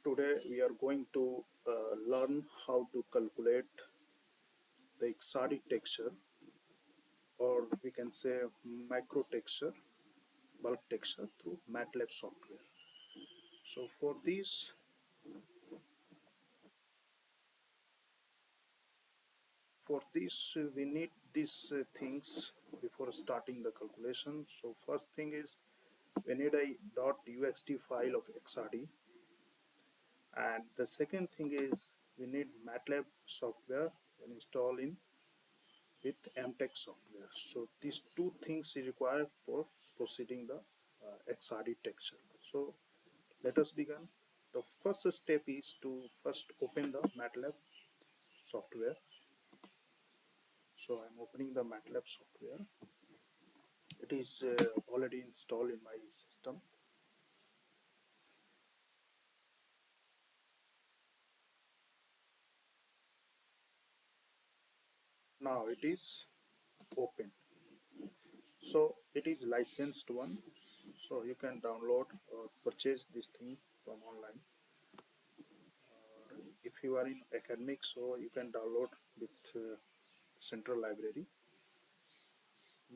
Today we are going to learn how to calculate the XRD texture, or we can say micro texture, bulk texture through Matlab software. So for this we need these things before starting the calculation. So first thing is we need a .uxt file of XRD, and the second thing is we need Matlab software and install in with MTech software. So these two things is required for proceeding the XRD texture. So let us begin. The first step is to first open the Matlab software. So I'm opening the Matlab software. It is already installed in my system. Now it is open. So it is licensed one. So you can download or purchase this thing from online. If you are in academic, so you can download with central library.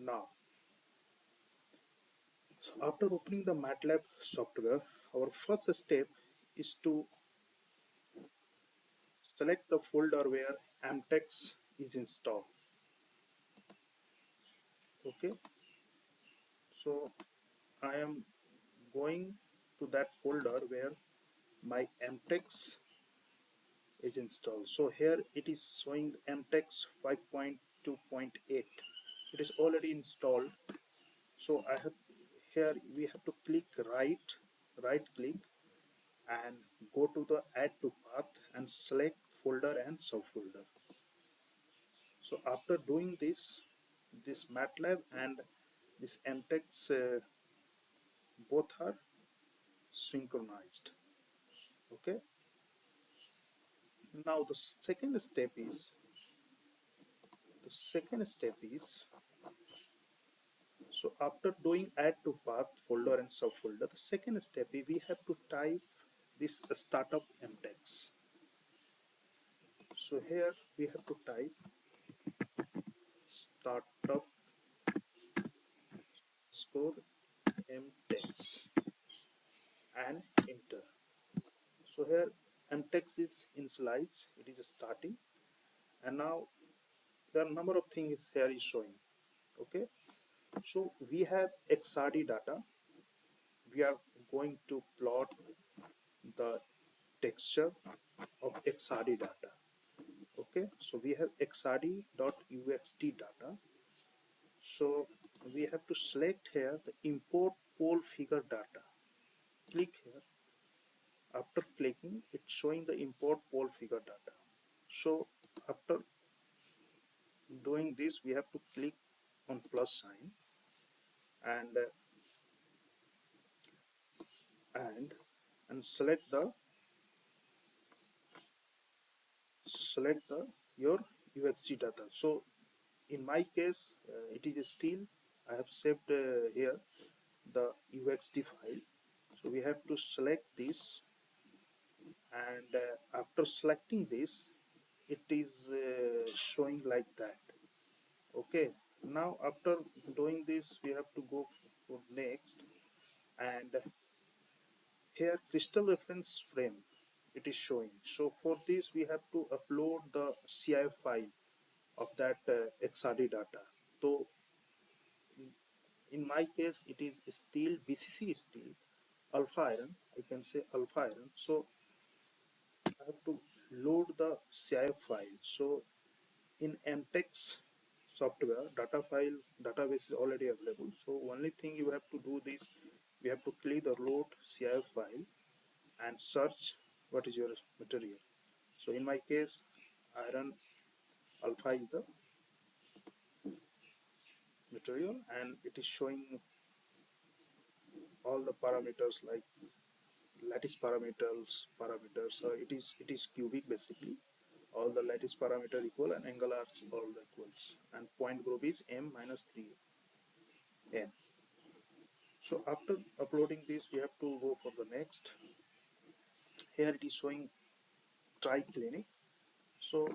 Now, so after opening the Matlab software, our first step is to select the folder where MTex is installed. Okay, so I am going to that folder where my MTex is installed. So here it is showing MTex 5.2.8. It is already installed. So I have here we have to click right click and go to the add to path and select folder and subfolder. So after doing this Matlab and this MTex both are synchronized. Okay, now the second step is so after doing add to path folder and subfolder, the second step is we have to type this startup MTex. So here we have to type startup score MTex and enter. So here MTex is initialized, it is starting, and now there are number of things here is showing. Okay, so we have XRD data. We are going to plot the texture of XRD data. Okay, so we have XRD.uxt data. So we have to select here the import pole figure data. Click here. After clicking, it's showing the import pole figure data. So after doing this, we have to click on plus sign and and and select the your UXG data. So in my case, it is still I have saved here the UXD file. So we have to select this, and after selecting this, it is showing like that. Okay, now after doing this, we have to go for next, and here crystal reference frame it is showing. So for this we have to upload the CIF file of that XRD data. So in my case it is still BCC steel alpha iron, I can say alpha iron. So I have to load the CIF file. So in MTex software, data file database is already available. So only thing you have to do this, we have to click the load CIF file and search what is your material. So in my case, iron alpha is the material, and it is showing all the parameters like lattice parameters. It is cubic basically. All the lattice parameter equal and angle are all the equals, and point group is m minus 3n. So after uploading this, we have to go for the next. here it is showing triclinic. So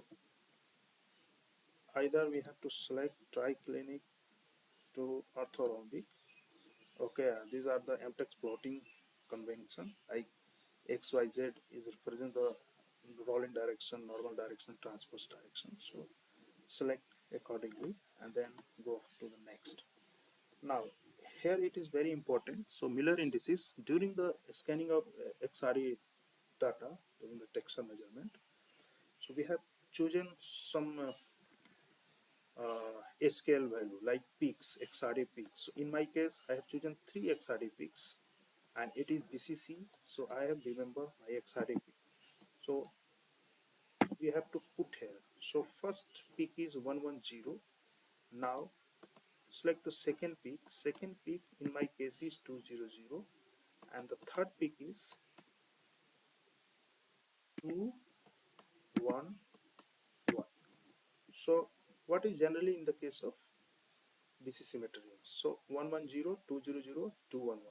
either we have to select triclinic to orthorhombic. Okay, these are the MTEX plotting convention. Like XYZ is represent the rolling direction, normal direction, transverse direction. So select accordingly and then go to the next. Now here it is very important. So Miller indices during the scanning of XRD data during the texture measurement. So we have chosen some scale value like peaks, XRD peaks. So in my case, I have chosen 3 XRD peaks and it is BCC. So I have remember my XRD peak. So we have to put here. So first peak is 110. Now select the second peak. Second peak in my case is 200 and the third peak is 211. So what is generally in the case of BCC materials? So 110, 200, 211.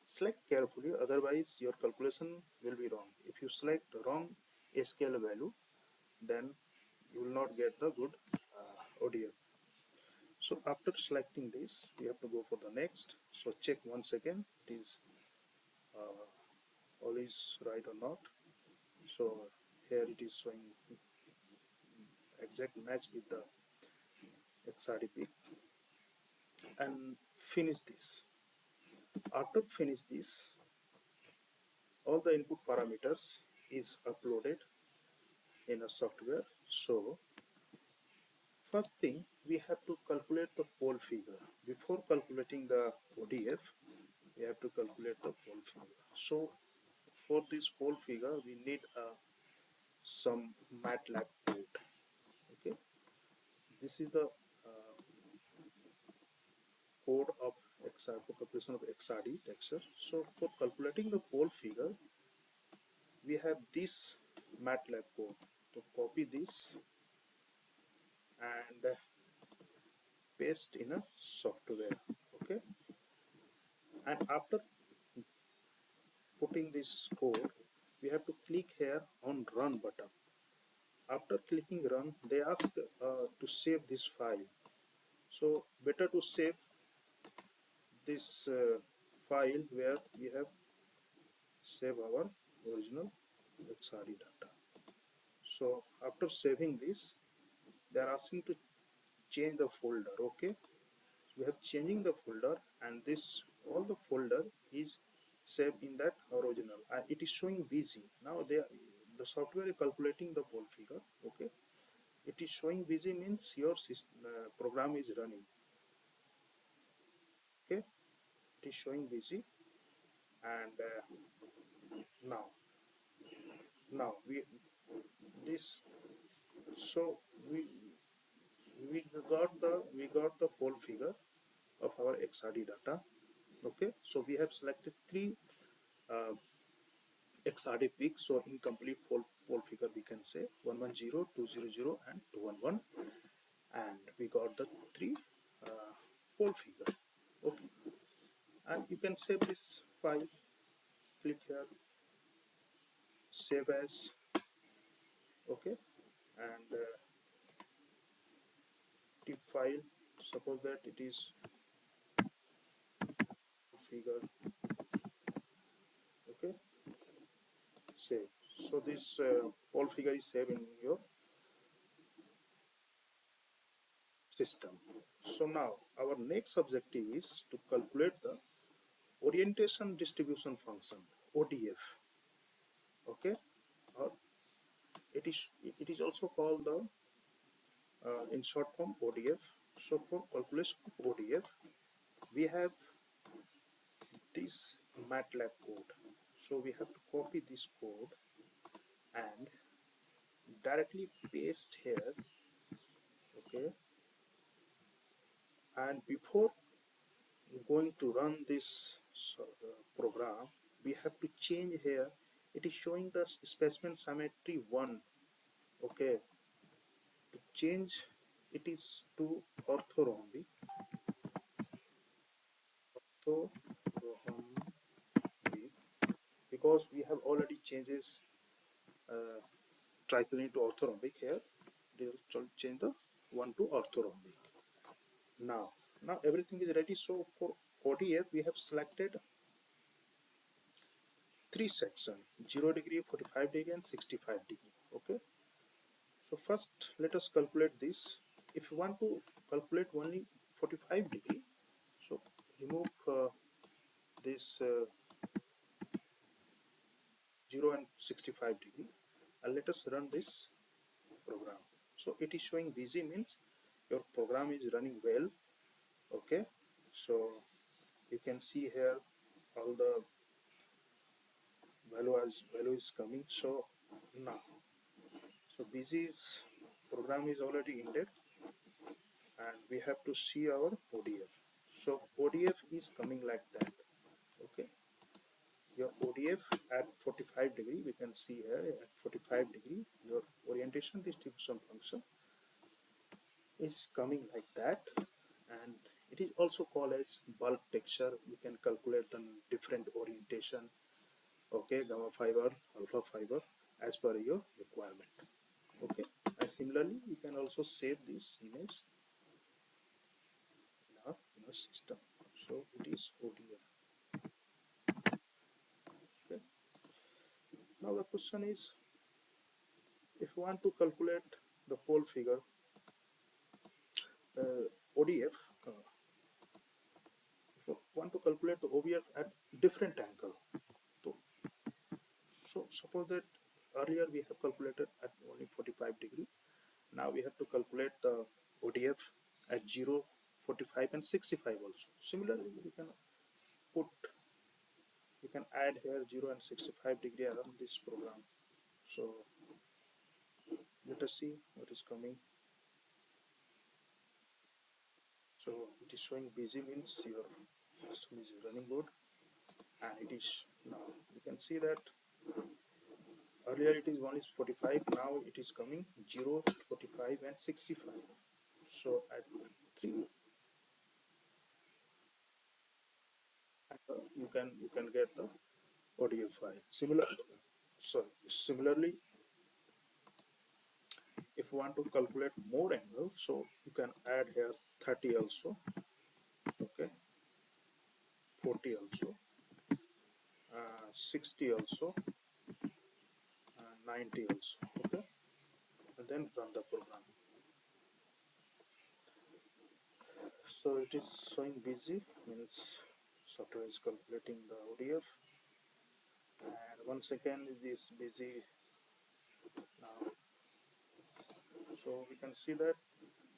Select carefully, otherwise your calculation will be wrong. If you select wrong scale value, then you will not get the good ODF. So after selecting this, you have to go for the next. So check once again, it is all is right or not. So here it is showing exact match with the XRD peak and finish this. After finish this, all the input parameters is uploaded in a software. So first thing we have to calculate the pole figure. Before calculating the ODF, we have to calculate the pole figure. So for this pole figure, we need some Matlab code. Okay, this is the code of XR for calculation of XRD texture. So for calculating the pole figure, we have this Matlab code. To copy this and paste in a software. Okay, and after putting this code, we have to click here on run button. After clicking run, they ask to save this file. So better to save this file where we have save our original XRD data. So after saving this, they are asking to change the folder. Okay, we have changing the folder and this all the folder is saved in that original and it is showing busy. Now the software is calculating the pole figure. Okay, it is showing busy means your system, program is running. Okay, it is showing busy and now we this so we got the pole figure of our XRD data. Okay, so we have selected 3 uh, XRD peaks. So incomplete pole figure we can say 110, 200 and 211 and we got the 3 pole figure. Okay, and you can save this file. Click here, save as. Okay, and the file, suppose that it is figure. Okay, save. So this pole figure is saved in your system. So now our next objective is to calculate the orientation distribution function, ODF. Okay, or it is also called the in short form ODF. So for calculation of ODF, we have this Matlab code. So we have to copy this code and directly paste here. Okay, and before going to run this program, we have to change here. It is showing the specimen symmetry 1. Okay, to change it is to orthorhombic. Orthorhombic, because we have already changes uh, triclinic to orthorhombic. Here they will change the one to orthorhombic. Now everything is ready. So for ODF we have selected three sections: 0 degree, 45 degree and 65 degree. Okay, so first let us calculate this. If you want to calculate only 45 degree, so remove this 0 and 65 degree and let us run this program. So it is showing busy means your program is running well. Okay, so you can see here all the value is coming. So now, so busy's program is already ended and we have to see our ODF. So ODF is coming like that. Okay, your ODF at 45 degree, we can see here at 45 degree your orientation distribution function is coming like that, and it is also called as bulk texture. You can calculate the different orientation, okay, gamma fiber, alpha fiber, as per your requirement. Okay, and similarly you can also save this image in our system. So it is ODF. Okay, now the question is, if you want to calculate the pole figure ODF, if you want to calculate the OBF at different angle. So, so suppose that earlier we have calculated at only 45 degree. Now we have to calculate the ODF at 0, 45 and 65 also. Similarly, put we can add here 0 and 65 degree around this program. So let us see what is coming. So it is showing busy means your system is running good, and it is now you can see that earlier it is only 45, now it is coming 0, 45 and 65. So at 3 you can get the audio file. Similarly, if you want to calculate more angle, so you can add here 30 also, okay, 40 also, 60 also, 90 also, okay, and then run the program. So it is showing busy means software is calculating the ODF, and 1 second is this busy now. So we can see that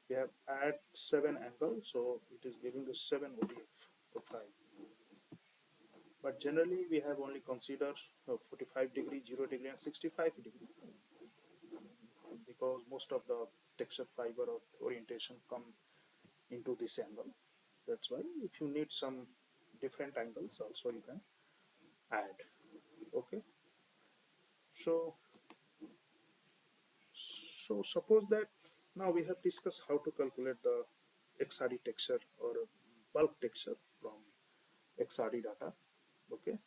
we have add 7 angle, so it is giving the 7 ODF profile. But generally we have only considered 45 degree, 0 degree and 65 degree, because most of the texture fiber or orientation come into this angle. That's why if you need some different angles also you can add. Okay, so suppose that now we have discussed how to calculate the XRD texture or bulk texture from XRD data. Okay,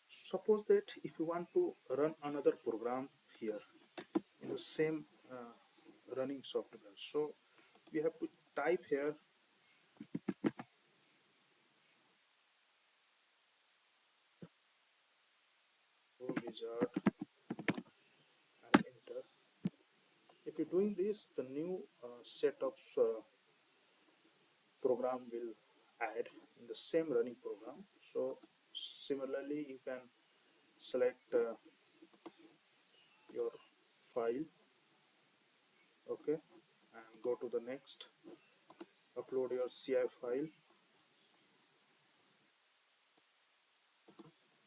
suppose that if you want to run another program here in the same running software, so we have to type here wizard and enter. If you're doing this, the new set of program will add in the same running program. So similarly you can select your file, okay, and go to the next, upload your CI file.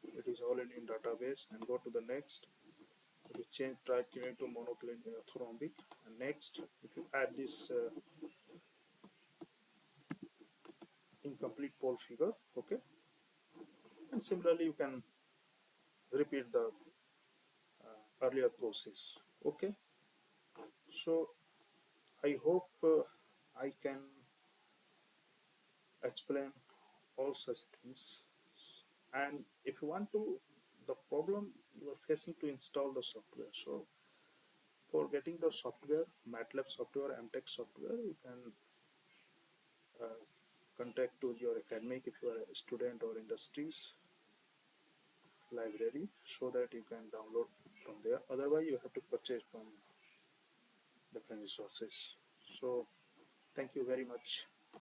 It is already in database, and go to the next. If you change triclinic to monoclinic orthorhombic, and next if you add this incomplete pole figure, okay, and similarly you can repeat the earlier process. Okay, so I hope I can explain all such things. And if you want to the problem you are facing to install the software. So for getting the software, MATLAB software, MTech software, you can uh, contact to your academic if you are a student or industries library, so that you can download from there. Otherwise, you have to purchase from different resources. So thank you very much.